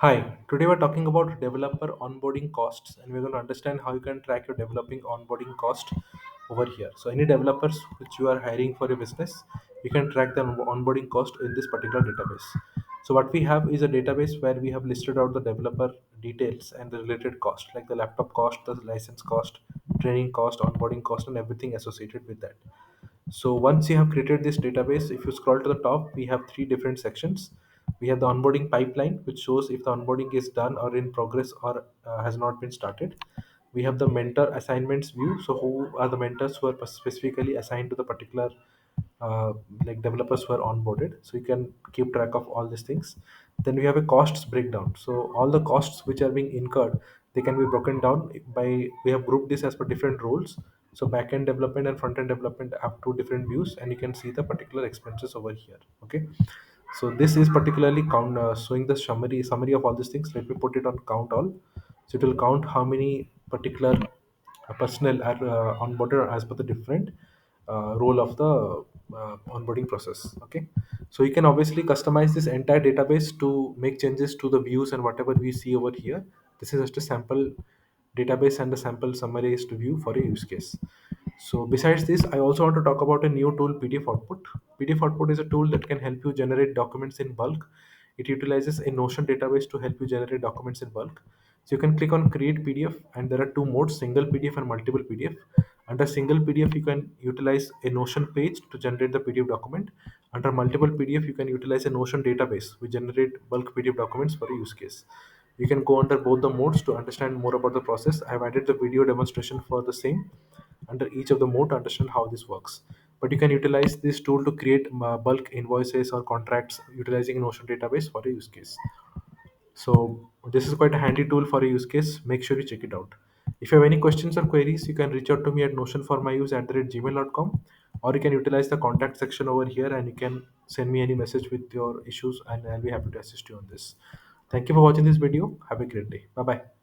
Hi, today we're talking about developer onboarding costs and we're going to understand how you can track your developing onboarding cost over here. So any developers which you are hiring for your business, you can track the onboarding cost in this particular database. So what we have is a database where we have listed out the developer details and the related cost like the laptop cost, the license cost, training cost, onboarding cost and everything associated with that. So once you have created this database, if you scroll to the top, we have three different sections. We have the onboarding pipeline, which shows if the onboarding is done or in progress or has not been started. We have the mentor assignments view. So who are the mentors who are specifically assigned to the particular uh, like developers who are onboarded. So you can keep track of all these things. Then we have a costs breakdown. So all the costs which are being incurred, they can be broken down by, we have grouped this as per different roles. So backend development and front end development have two different views, and you can see the particular expenses over here. Okay, so this is particularly showing the summary of all these things. Let me put it on count all. So it will count how many particular personnel are onboarded as per the different role of the onboarding process. Okay, so you can obviously customize this entire database to make changes to the views and whatever we see over here. This is just a sample database and the sample summarized view for a use case. So besides this, I also want to talk about a new tool, PDF Output. PDF Output is a tool that can help you generate documents in bulk. It utilizes a Notion database to help you generate documents in bulk. So you can click on Create PDF, and there are two modes: single PDF and multiple PDF. Under single PDF, you can utilize a Notion page to generate the PDF document. Under multiple PDF, you can utilize a Notion database which generate bulk PDF documents for a use case. You can go under both the modes to understand more about the process. I have added the video demonstration for the same under each of the mode to understand how this works. But you can utilize this tool to create bulk invoices or contracts utilizing a Notion database for a use case. So this is quite a handy tool for a use case. Make sure you check it out. If you have any questions or queries, you can reach out to me at notionformyuse@gmail.com, or you can utilize the contact section over here and you can send me any message with your issues and I'll be happy to assist you on this. Thank you for watching this video. Have a great day. Bye bye.